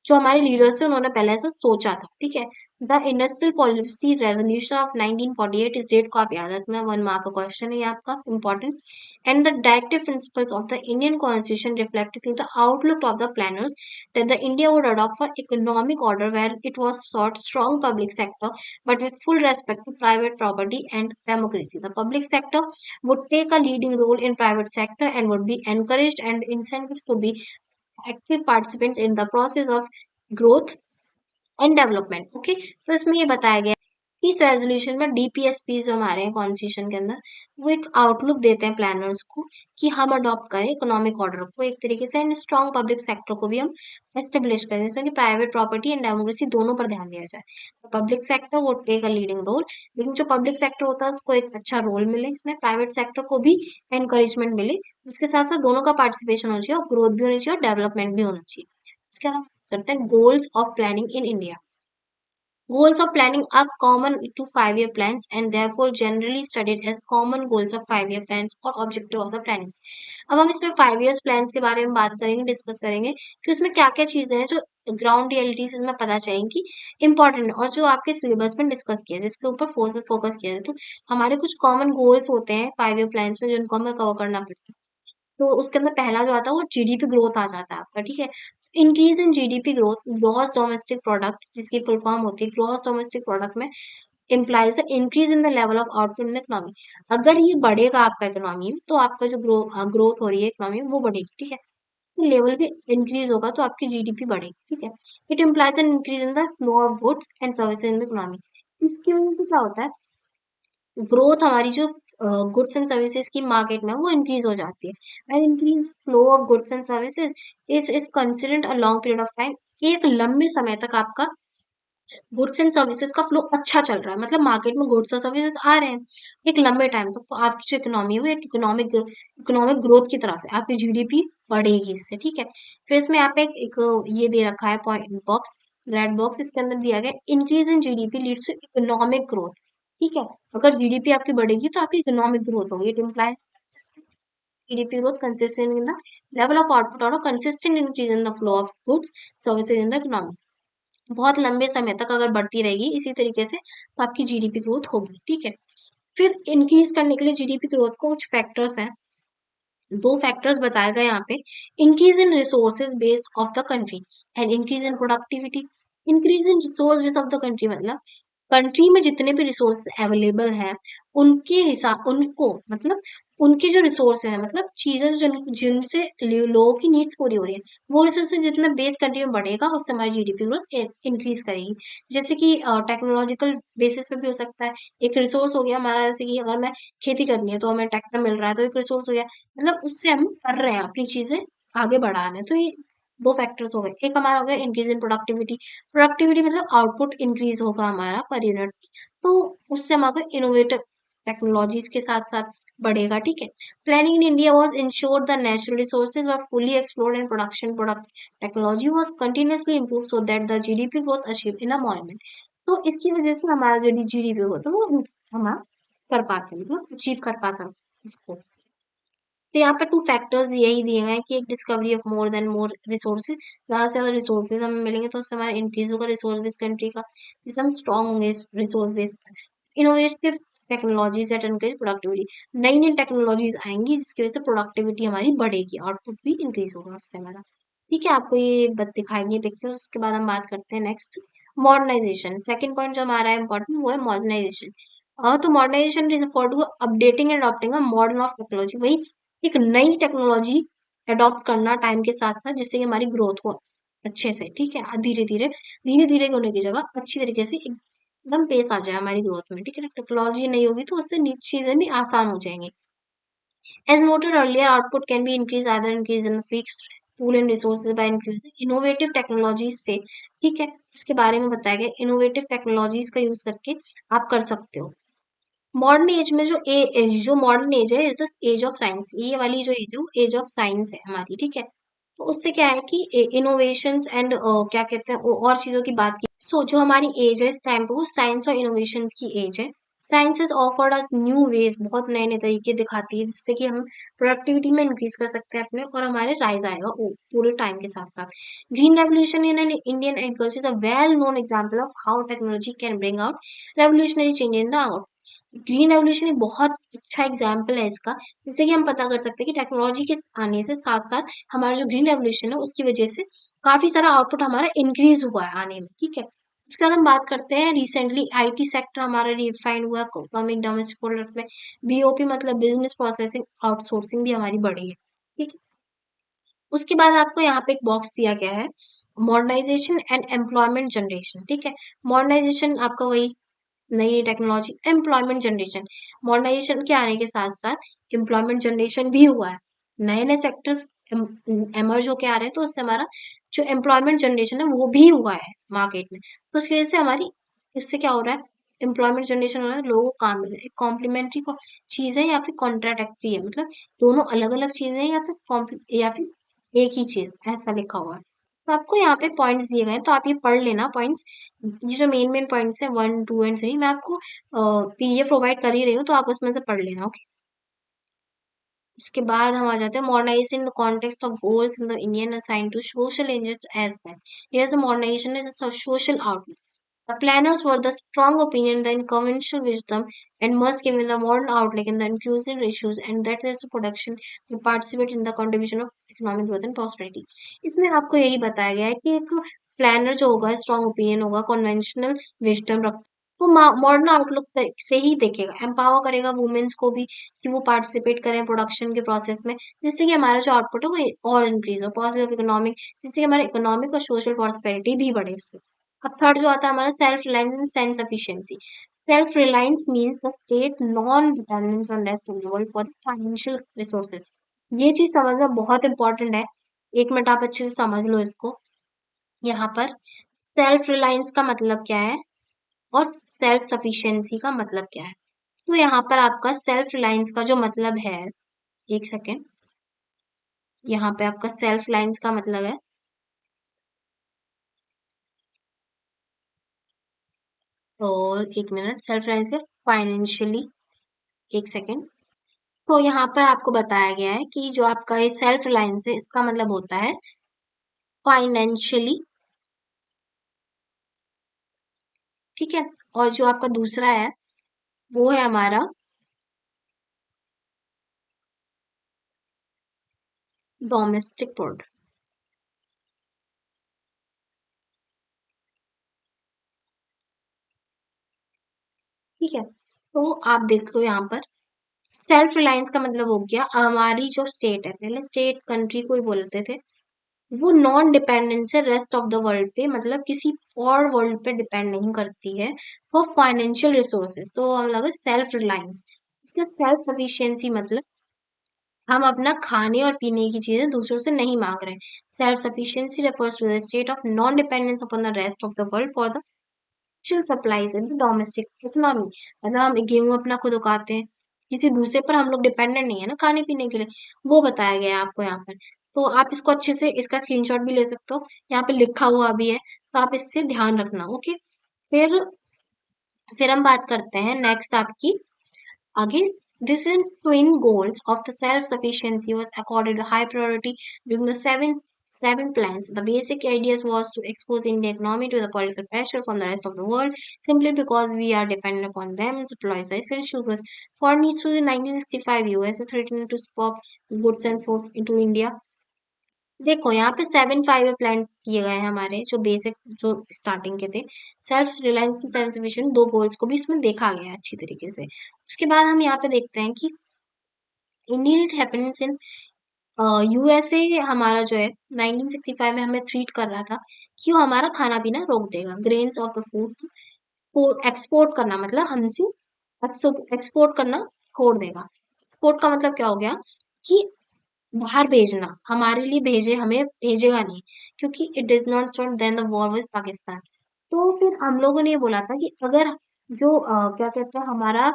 जो हमारे लीडर्स थे उन्होंने पहले ऐसा सोचा था, ठीक है। The industrial policy resolution of 1948, इस डेट को आप याद रखना, 1 मार्क का क्वेश्चन है ये आपका important. And the directive principles of the Indian constitution reflected the outlook of the planners that the India would adopt for economic order where it was sought strong public sector but with full respect to private property and democracy. The public sector would take a leading role in private sector and would be encouraged and incentives to be active participants in the process of growth and development. Okay, तो इसमें ये बताया गया है इस resolution में DPSP जो हमारे हैं कॉन्स्टिट्यूशन के अंदर, वो एक आउटलुक देते हैं प्लानर्स को कि हम अडॉप्ट करें इकोनॉमिक ऑर्डर को एक तरीके से, एंड स्ट्रॉन्ग पब्लिक सेक्टर को भी हम एस्टेब्लिश करें, जिसमें कि प्राइवेट प्रॉपर्टी एंड डेमोक्रेसी दोनों पर ध्यान दिया जाए। तो पब्लिक सेक्टर वो टेक अ लीडिंग रोल, लेकिन जो पब्लिक सेक्टर होता है उसको एक अच्छा रोल मिले, इसमें प्राइवेट सेक्टर को भी एनकरेजमेंट मिले, उसके साथ साथ दोनों का पार्टिसिपेशन होना चाहिए और ग्रोथ भी होनी चाहिए और डेवलपमेंट भी होना चाहिए। उसके बाद करते हैं goals of planning in India. Goals of planning are common to 5-year plans and therefore generally studied as common goals of 5-year plans or objective of the plannings. अब हम इसमें 5 years plans के बारे में बात करेंगे, डिस्कस करेंगे कि उसमें क्या-क्या चीजें हैं जो ग्राउंड रियलिटीज इसमें पता चलेंगी इंपॉर्टेंट, और जो आपके सिलेबस में डिस्कस किया जाए, जिसके ऊपर फोकस किया जाए। तो हमारे कुछ कॉमन गोल्स होते हैं 5-year plans में जिनको हमें कवर करना पड़ता है। तो उसके अंदर पहला जो आता है वो जीडीपी ग्रोथ आ जाता है आपका, ठीक है। Increase in GDP growth, gross domestic product जिसकी फुल फॉर्म होती है ग्रॉस डोमेस्टिक प्रोडक्ट में implies the increase in the level of output in the economy. अगर ये बढ़ेगा आपका इकोनॉमी में तो आपका जो ग्रोथ हो रही है इकोनॉमी में वो बढ़ेगी, ठीक है। लेवल भी इंक्रीज होगा तो आपकी जीडीपी बढ़ेगी, ठीक है। It implies an increase in the flow of goods and services in the economy. इसकी वजह से क्या होता है, ग्रोथ हमारी जो गुड्स एंड सर्विसेज की मार्केट में वो इंक्रीज हो जाती है। When increase flow of goods and services is considered a long period of time, एक लंबे समय तक आपका गुड्स एंड सर्विसेज का फ्लो अच्छा चल रहा है, मतलब मार्केट में गुड्स और सर्विसेज आ रहे हैं एक लंबे टाइम तक, तो आपकी जो इकोनॉमी है वो एक इकोनॉमिक ग्रोथ की तरफ है, आपकी जीडीपी बढ़ेगी इससे, ठीक है। फिर इसमें यहाँ पे एक ये दे रखा है पॉइंट बॉक्स, रेड बॉक्स, इसके अंदर दिया गया increase in GDP leads to economic growth, ठीक है। अगर जीडीपी आपकी बढ़ेगी तो आपकी इकोनॉमिक ग्रोथ होगी। It implies GDP growth consistent in the level of output or a consistent increase in the flow of goods services in the economy। बहुत लंबे समय तक अगर बढ़ती रहेगी इसी तरीके से तो आपकी जीडीपी ग्रोथ होगी, ठीक है। फिर इंक्रीज करने के लिए जीडीपी ग्रोथ को कुछ फैक्टर्स हैं, 2 फैक्टर्स बताए गए यहाँ पे, increase in resources based of the country and increase in productivity. Increase in resource of the country मतलब कंट्री में जितने भी रिसोर्सेज अवेलेबल हैं उनके हिसाब उनको मतलब उनके जो रिसोर्सेज हैं मतलब चीजें जिनसे लोगों की नीड्स पूरी हो रही है, वो रिसोर्सेज जितना बेस कंट्री में बढ़ेगा उससे हमारी जीडीपी ग्रोथ इंक्रीज करेगी। जैसे कि टेक्नोलॉजिकल बेसिस पे भी हो सकता है, एक रिसोर्स हो गया हमारा, जैसे कि अगर मैं खेती करनी है तो हमें ट्रैक्टर मिल रहा है तो एक रिसोर्स हो गया, मतलब उससे हम कर रहे हैं अपनी चीजें आगे बढ़ा रहे हैं। तो ये 2 फैक्टर्स हो गए। एक हमारा हो गया इंक्रीज इन प्रोडक्टिविटी, प्रोडक्टिविटी मतलब आउटपुट इंक्रीज होगा हमारा पर यूनिट, तो उससे हमारा इनोवेटिव टेक्नोलॉजीज के साथ साथ बढ़ेगा, ठीक है। Planning in India was ensure the natural resources were fully explored and production product technology was continuously improve so that the GDP growth achieve in a modern. तो इसकी वजह से हमारा जो जीडीपी होता है वो हम कर पाते हैं, मतलब अचीव कर पा सकते इसको। तो यहाँ पे 2 फैक्टर्स यही दिए गए हैं कि एक discovery of more than more resources, जहाँ से अगर रिसोर्सेज हमें मिलेंगे तो उससे हमारा इंक्रीज होगा रिसोर्स बेस्ड कंट्री का, जिससे हम स्ट्रॉन्ग होंगे resource based. Innovative technologies at encourage productivity, नई नई टेक्नोलॉजीज आएंगी जिसकी वजह से प्रोडक्टिविटी हमारी बढ़ेगी, आउटपुट भी इंक्रीज होगा उससे हमारा, ठीक है। आपको ये बात दिखाएंगे पिक्चर, उसके बाद हम बात करते हैं नेक्स्ट मॉडर्नाइजेशन। सेकंड पॉइंट जो हमारा है इंपॉर्टेंट वो है मॉडर्नाइजेशन। तो modernisation is for to updating and adopting a modern of technology, वही एक नई टेक्नोलॉजी अडॉप्ट करना टाइम के साथ साथ, जिससे कि हमारी ग्रोथ हो अच्छे से, ठीक है, धीरे धीरे होने की जगह अच्छी तरीके से एकदम पेस आ जाए हमारी ग्रोथ में, ठीक है। टेक्नोलॉजी नहीं होगी तो उससे चीजें भी आसान हो जाएंगी। As noted earlier, output can be increased either increase in fixed tool and resources by increasing innovative technologies से, ठीक है। उसके बारे में बताया गया, इनोवेटिव टेक्नोलॉजीज का यूज करके आप कर सकते हो। मॉडर्न एज में जो मॉडर्न एज है, is the age of science. ये वाली जो एज है वो एज ऑफ साइंस है हमारी, ठीक है। तो उससे क्या है कि इनोवेशंस एंड क्या कहते हैं और चीजों की बात की। सो जो हमारी एज है इस टाइम पे वो साइंस और इनोवेशन की एज है। Science is offered us new ways, बहुत नए नए तरीके दिखाती है जिससे कि हम प्रोडक्टिविटी में इंक्रीज कर सकते हैं अपने, और हमारे राइज आएगा पूरे टाइम के साथ साथ। Green revolution in Indian agriculture is a well known example of how technology can bring out revolutionary change in the. Green revolution एक बहुत अच्छा एग्जाम्पल है इसका, जिससे कि हम पता कर सकते हैं कि टेक्नोलॉजी के आने से साथ साथ हमारा जो ग्रीन रेवोल्यूशन है उसकी वजह से काफी सारा आउटपुट हमारा इंक्रीज हुआ है आने में, ठीक है। उसके बाद हम बात करते हैं रिसेंटली आईटी सेक्टर हमारा रिफाइंड हुआ इकोनॉमिक डोमेस्टिक प्रोडक्ट में। बीओपी मतलब बिजनेस प्रोसेसिंग आउटसोर्सिंग भी हमारी बढ़ी है, ठीक है। उसके बाद आपको यहाँ पे एक बॉक्स दिया गया है, मॉडर्नाइजेशन एंड एम्प्लॉयमेंट जनरेशन, ठीक है। मॉडर्नाइजेशन आपका वही नई नई टेक्नोलॉजी, एम्प्लॉयमेंट जनरेशन, मॉडर्नाइजेशन के आने के साथ साथ एम्प्लॉयमेंट जनरेशन भी हुआ है। नए नए सेक्टर्स एमर्ज होके आ रहे हैं, तो उससे हमारा जो एम्प्लॉयमेंट जनरेशन है वो भी हुआ है मार्केट में। तो उसकी वजह से हमारी, इससे क्या हो रहा है, एम्प्लॉयमेंट जनरेशन हो रहा है, लोगों को काम मिल रहा है। कॉम्प्लीमेंट्री को चीज है या फिर कॉन्ट्राडक्टरी है, मतलब दोनों अलग अलग चीजें हैं या फिर एक ही चीज, ऐसा लिखा हुआ है। तो आपको यहाँ पे पॉइंट्स दिए गए हैं, तो आप ये पढ़ लेना पॉइंट्स। ये जो मेन मेन पॉइंट्स है 1 2 एंड 3, मैं आपको पीडीएफ प्रोवाइड कर ही रही हूँ, तो आप उसमें से पढ़ लेना, ओके। उसके बाद हम आ जाते हैं modernisation in the context of goals in the Indian assign to social agents as well. Here the modernisation is a social outlook. The planners were the strong opinion that conventional wisdom and must give in the modern outlook in the inclusive issues, and that is the production to participate in the contribution of economic growth and prosperity। इसमें आपको यही बताया गया है कि एक planner जो होगा स्ट्रॉन्ग ओपिनियन होगा, कन्वेंशनल विजडम रख, वो मॉडर्न आउटलुक से ही देखेगा, एम्पावर करेगा वुमेन्स को भी कि वो पार्टिसिपेट करें प्रोडक्शन के प्रोसेस में, जिससे कि हमारा जो आउटपुट है वो और इंक्रीज हो, पॉजिटिव इकोनॉमिक, जिससे कि हमारा इकोनॉमिक और सोशल प्रॉस्पेरिटी भी बढ़े इससे। अब थर्ड जो आता है हमारा self reliance and self sufficiency. Self reliance means the state non dependence on rest of the world for financial resources. ये चीज समझना बहुत इंपॉर्टेंट है, एक मिनट आप अच्छे से समझ लो इसको। यहाँ पर सेल्फ रिलायंस का मतलब क्या है और सेल्फ सफिशिएंसी का मतलब क्या है। तो यहाँ पर आपका सेल्फ रिलायंस का जो मतलब है, एक सेकेंड, यहाँ पे आपका सेल्फ रिलायंस का मतलब है, और एक मिनट, सेल्फ रिलायंस का फाइनेंशियली, एक सेकेंड। तो यहाँ पर आपको बताया गया है कि जो आपका ये सेल्फ रिलायंस है इसका मतलब होता है फाइनेंशियली, ठीक है। और जो आपका दूसरा है वो है हमारा डोमेस्टिक प्रोडक्ट, ठीक है। तो आप देख लो यहाँ पर सेल्फ रिलायंस का मतलब हो गया हमारी जो स्टेट है, पहले स्टेट कंट्री को ही बोलते थे, वो नॉन डिपेंडेंट है रेस्ट ऑफ द वर्ल्ड पे, मतलब किसी और वर्ल्ड पे डिपेंड नहीं करती है फॉर फाइनेंशियल रिसोर्सेज। तो हम लगे सेल्फ रिलायंस, इसका सेल्फ सफिशिएंसी मतलब हम अपना खाने और पीने की चीजें दूसरों से नहीं मांग रहे। Self sufficiency refers to the state of non dependence upon the rest of the world for the supplies in the domestic economy. मतलब हम गेहूं अपना खुद उगाते हैं, किसी दूसरे पर हम लोग डिपेंडेंट नहीं है ना खाने पीने के लिए, वो बताया गया है आपको यहाँ पर। तो आप इसको अच्छे से इसका स्क्रीनशॉट भी ले सकते हो, यहाँ पे लिखा हुआ भी है, तो आप इससे ध्यान रखना, ओके। फिर हम बात करते हैं नेक्स्ट आपकी आगे। This in twin goals of the self-sufficiency was accorded a high priority during the seven plans. The basic ideas was to expose Indian economy to the political pressure from the rest of the world simply because we are dependent upon them and supplies the essential goods. For needs to the 1965 US threatened to swap goods and food into India। देखो यहाँ पे 7 5 plans किए गए हैं हमारे, जो basic जो starting के थे। Self reliance and self sufficient, दो गोल्स को भी इसमें देखा गया है अच्छी तरीके से। उसके बाद हम यहाँ पे देखते हैं कि इमीडिएट हैपेनिंग्स इन यूएसए हमारा जो है 1965 में हमें थ्रीट कर रहा था कि वो हमारा खाना पीना रोक देगा, grains of the food export करना, मतलब हमसे एक्सपोर्ट करना छोड़ देगा। एक्सपोर्ट का मतलब क्या हो गया कि बाहर भेजना, हमारे लिए भेजे, हमें भेजेगा नहीं, क्योंकि it is not solve then the war with Pakistan. तो फिर हम लोगों ने ये बोला था कि अगर जो क्या कहते हैं हमारा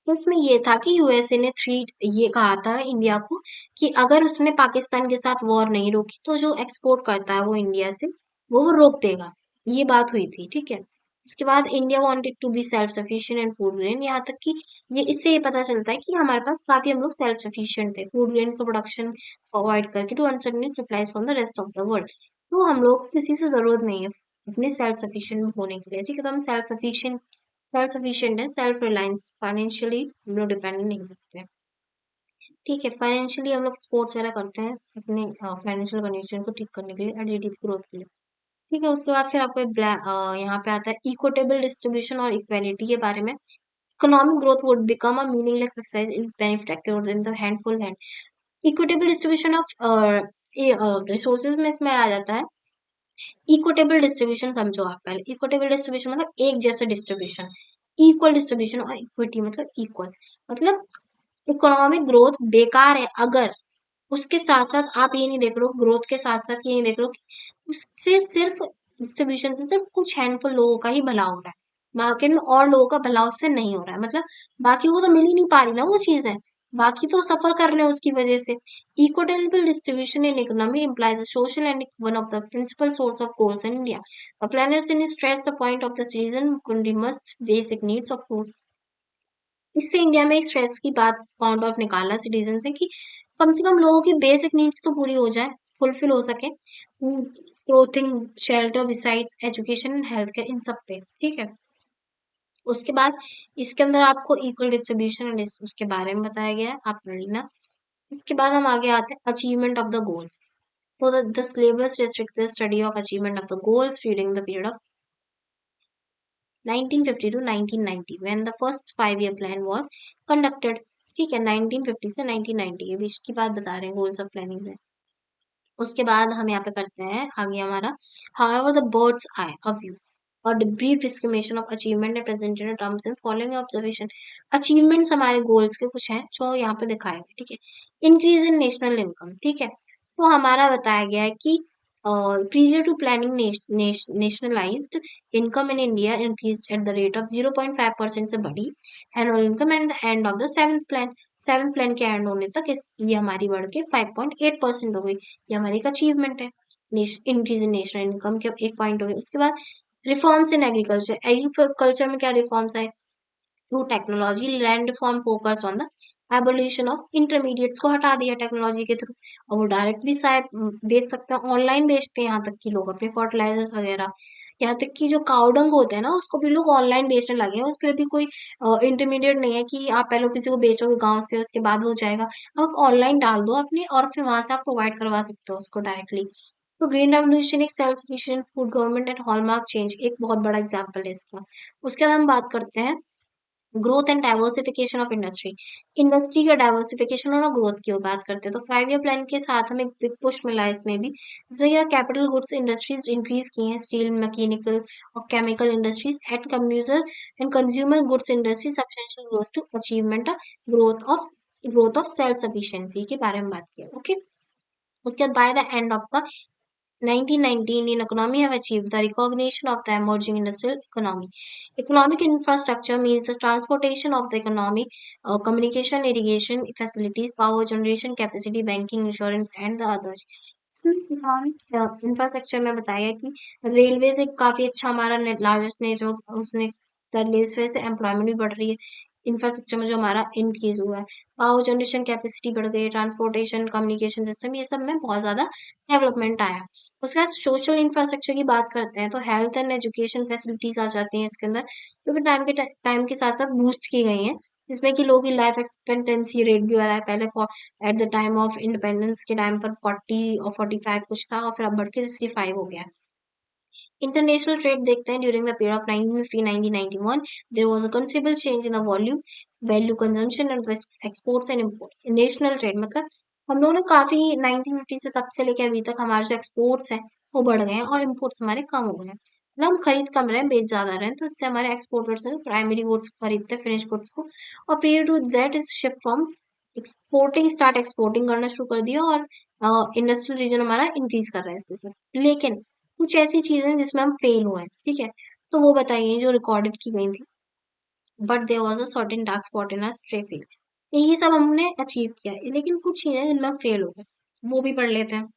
तो इसमें ये था कि यूएसए ने थ्री ये कहा था इंडिया को कि अगर उसने पाकिस्तान के साथ वॉर नहीं रोकी तो जो एक्सपोर्ट करता है वो इंडिया से वो रोक देगा। ये बात हुई थी, ठीक है। उसके बाद India wanted to be self sufficient and food grain, यहाँ तक कि ये इससे ये पता चलता है कि हमारे पास काफी हम लोग सेल्फ सफिशिएंट थे फूड ग्रेन का प्रोडक्शन अवॉइड करके to uncertain supplies from the rest of the world. तो हम लोग को किसी से जरूरत नहीं है अपने सेल्फ सफिशिएंट होने के लिए, ठीक है। तो हम सेल्फ सफिशिएंट है, सेल्फ रिलायंस, फाइनेंशियली हम लोग डिपेंडेंट नहीं होते हैं, ठीक है। फाइनेंशियली हम लोग स्पोर्ट्स वगैरह करते हैं अपने फाइनेंशियल कंडीशन को ठीक करने के लिए, जीडीपी ग्रोथ के लिए, ठीक है। उसके बाद फिर आपको यहाँ पे आता है इक्विटेबल डिस्ट्रीब्यूशन और इक्वेलिटी के बारे में। Economic growth would become a meaningless exercise in benefit actors in the handful hand. Equitable distribution of resources में इसमें आ जाता है इक्विटेबल डिस्ट्रीब्यूशन। समझो आप पहले, इक्विटेबल डिस्ट्रीब्यूशन मतलब एक जैसा डिस्ट्रीब्यूशन, इक्वल डिस्ट्रीब्यूशन, और इक्विटी मतलब इक्वल, मतलब इकोनॉमिक ग्रोथ बेकार है अगर उसके साथ साथ आप ये नहीं देख रहे हो, ग्रोथ के साथ साथ ये नहीं देख रहे हो कि उससे सिर्फ डिस्ट्रीब्यूशन से सिर्फ कुछ हैंडफुल लोगों का ही भला हो रहा है, मार्केट में और लोगों का भला उससे नहीं हो रहा है, मतलब बाकी को तो मिल ही नहीं पा रही ना वो चीजें, बाकी तो सफर कर रहे हैं उसकी वजह से। Equitable distribution in economy implies a social and one of the principal source of goals in India. A planners in stress the point of the citizen must basic needs of food. इससे India में एक stress की बात point of निकाला citizen से कि कम से कम लोगों की बेसिक नीड्स तो पूरी हो जाए, फुलफिल हो सके, clothing, shelter, besides education and health care, इन सब पे, ठीक है। उसके बाद इसके अंदर आपको इक्वल डिस्ट्रीब्यूशन उसके बारे में बताया गया है, आप पढ़ लेना। उसके बाद हम आगे आते हैं अचीवमेंट ऑफ द गोल्स। तो the syllabus restrict the study of achievement of the goals during the period of 1950 to 1990 when the first 5 year plan was conducted, ठीक है। 1950 से 1990 के बीच की बात बता रहे हैं गोल्स ऑफ प्लानिंग में। उसके बाद हम यहाँ पे करते हैं आगे हमारा however the bird's eye a view और the brief discrimination of achievement and presented in terms in following observation। achievements हमारे goals के कुछ हैं जो यहाँ पे दिखाए गए, ठीक है। increase in national income, ठीक है। तो हमारा बताया गया है कि prior to planning nationalized income in India increased at the rate of 0.5% से बढ़ी annual income and the end of the seventh plan के एंड होने तक इस ये हमारी बढ़ के 5.8% हो गई। ये हमारी एक अचीवमेंट है। इंक्रीज इन नेशनल इनकम के एक पॉइंट हो गया। उसके बाद रिफॉर्म्स इन एग्रीकल्चर में क्या रिफॉर्म्स आए, through technology land reform focus on the abolition of intermediates को हटा दिया टेक्नोलॉजी के थ्रू, और वो डायरेक्ट भी शायद बेच सकते हैं, ऑनलाइन बेचते हैं यहाँ तक कि लोग अपने फर्टिलाइजर्स वगैरह, यहाँ तक कि जो काउडंग होते हैं ना उसको भी लोग ऑनलाइन बेचने लगे हैं, उसके लिए भी कोई इंटरमीडिएट नहीं है कि आप पहले किसी को बेचोगे गांव से उसके बाद वो जाएगा, आप ऑनलाइन डाल दो अपने और फिर वहां से आप प्रोवाइड करवा सकते हो उसको डायरेक्टली। तो ग्रीन रेवोल्यूशन एक self sufficient food government and hallmark change एक बहुत बड़ा एग्जाम्पल है इसका। उसके बाद हम बात करते हैं growth and diversification of industry, industry का डाइवर्सिफिकेशन और ग्रोथ की बात करते हैं। तो 5 ईयर प्लान के साथ हमें एक बिग पुश मिला है इसमें भी, तो यह कैपिटल गुड्स इंडस्ट्रीज इंक्रीज की हैं, स्टील, मैकेनिकल और chemical industries at consumer and consumer goods industry substantial growth to achievement growth of self sufficiency के बारे में बात किया, ओके। उसके बाद by the end of the 1990, Indian economy have achieved the recognition of the emerging industrial economy. Economic infrastructure means the transportation of the economy, communication, irrigation facilities, power generation capacity, banking, insurance, and the others. इसमें economic infrastructure में बताया कि railway एक काफी अच्छा हमारा largest ने जो उसने कर लिया, इस वजह से एम्प्लॉयमेंट भी बढ़ रही है, इंफ्रास्ट्रक्चर में जो हमारा इंक्रीज हुआ है, पावर जनरेशन कैपेसिटी बढ़ गई, ट्रांसपोर्टेशन, कम्युनिकेशन सिस्टम, ये सब में बहुत ज्यादा डेवलपमेंट आया। उसके बाद सोशल इंफ्रास्ट्रक्चर की बात करते हैं तो हेल्थ एंड एजुकेशन फैसिलिटीज आ जाती हैं इसके अंदर, जो कि टाइम के साथ साथ बूस्ट की गई हैं, जिसमें कि लोगों की लाइफ एक्सपेक्टेंसी रेट भी बढ़ा है। पहले at the time of independence के टाइम पर 40 और 45 कुछ था और फिर अब बढ़ के 65 हो गया। इंटरनेशनल ट्रेड देखते हैं during the period of 1950-1991 there was a considerable change in the volume value consumption and exports and import national trade मतलब हम लोगों ने काफी 1950 से तब से लेके अभी तक हमारे जो एक्सपोर्ट्स हैं वो बढ़ गए हैं और इम्पोर्ट्स हमारे कम हो गए हैं मतलब हम खरीद कम रहे हैं बेच ज्यादा रहे हैं तो इससे हमारे एक्सपोर्टर्स हैं प्राइमरी गुड्स खरीदते हैं फिनिश गुड्स को और period to that is shift from exporting करना शुरू कर दिया और इंडस्ट्रियल रीजन हमारा इंक्रीज कर रहा है इसके साथ लेकिन कुछ ऐसी चीजें हैं जिसमें हम फेल हुए हैं ठीक है तो वो बताइए जो रिकॉर्डेड की गई थी but there was a certain dark spot in our stray field ये सब हमने अचीव किया लेकिन कुछ चीजें जिनमें हम फेल हो गए वो भी पढ़ लेते हैं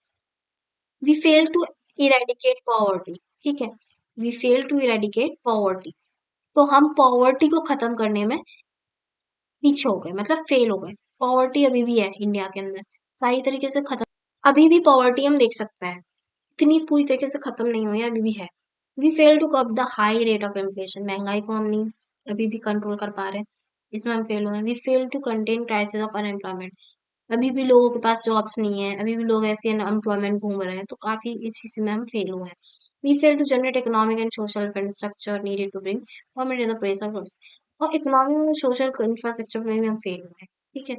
we fail to eradicate poverty ठीक है we fail to eradicate poverty तो हम पॉवर्टी को खत्म करने में पीछे हो गए मतलब फेल हो गए पॉवर्टी अभी भी है इंडिया के अंदर सही तरीके से खत्म अभी भी पॉवर्टी हम देख सकते हैं इतनी पूरी तरीके से खत्म नहीं हुई है अभी भी है we fail to curb the high rate of inflation महंगाई को हम नहीं अभी भी कंट्रोल कर पा रहे हैं इसमें हम फेल हुए हैं we fail to contain crisis of unemployment अभी भी लोगों के पास जॉब्स नहीं है अभी भी लोग ऐसे अनएम्प्लॉयमेंट घूम रहे हैं तो काफी इस चीज में हम फेल हुए हैं we fail to generate economic and social infrastructure needed to bring government in the place of और इकोनॉमिक और सोशल इंफ्रास्ट्रक्चर में भी हम फेल हुए हैं ठीक है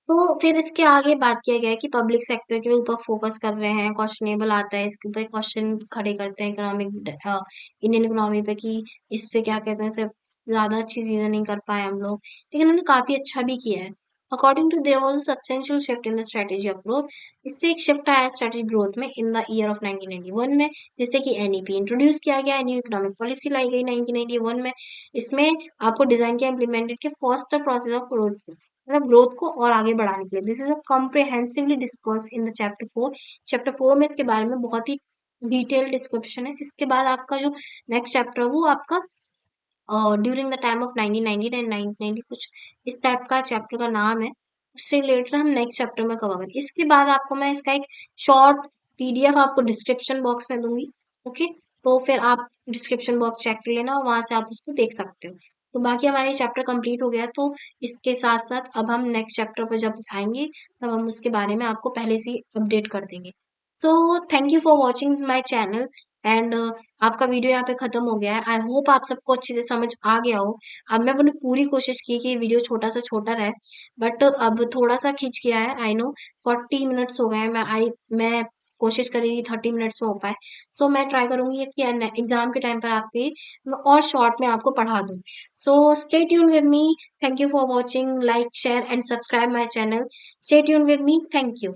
तो फिर इसके आगे बात किया गया है कि पब्लिक सेक्टर के ऊपर फोकस कर रहे हैं क्वेश्चनेबल आता है इसके ऊपर क्वेश्चन खड़े करते हैं इकोनॉमिक इंडियन इकोनॉमी पे कि इससे क्या कहते हैं सिर्फ ज्यादा अच्छी चीजें नहीं कर पाए हम लोग लेकिन उन्होंने काफी अच्छा भी किया है according to there was a substantial shift in the strategy of growth इससे एक शिफ्ट आया स्ट्रेटेजी ग्रोथ में इन द ईयर ऑफ 1991 में जिससे कि एनईपी इंट्रोड्यूस किया गया न्यू इकोनॉमिक पॉलिसी लाई गई 1991 में इसमें आपको डिजाइन किया इम्प्लीमेंटेड के फर्स्ट प्रोसेस ऑफ ग्रोथ मतलब ग्रोथ को और आगे बढ़ाने के लिए this is a comprehensively discuss in the chapter 4 में इसके बारे में बहुत ही डिटेल डिस्क्रिप्शन है इसके बाद आपका जो नेक्स्ट चैप्टर है वो आपका during the time of 1990 and 1990 कुछ इस टाइप का चैप्टर का नाम है उससे रिलेटेड हम नेक्स्ट चैप्टर में कवर करेंगे इसके बाद आपको मैं इसका एक शॉर्ट पीडीएफ आपको डिस्क्रिप्शन बॉक्स में दूंगी ओके तो फिर आप डिस्क्रिप्शन बॉक्स चेक कर लेना और वहां से आप उसको देख सकते हो तो बाकी हमारे चैप्टर कंप्लीट हो गया तो इसके साथ साथ अब हम नेक्स्ट चैप्टर पर जब आएंगे तब हम उसके बारे में आपको पहले से ही अपडेट कर देंगे so thank you for watching my channel and आपका वीडियो यहाँ पे खत्म हो गया है आई होप आप सबको अच्छे से समझ आ गया हो अब मैं अपनी पूरी कोशिश की कि वीडियो छोटा सा छोटा रहे बट अब थोड़ा सा खिंच गया है आई नो 40 मिनट्स हो गए हैं मैं कोशिश कर रही थी 30 मिनट्स में हो पाए सो मैं ट्राई करूंगी कि एग्जाम के टाइम पर आपके मैं और शॉर्ट में आपको पढ़ा दूं so stay tune with me thank you for watching like share and subscribe my channel stay tune with me thank you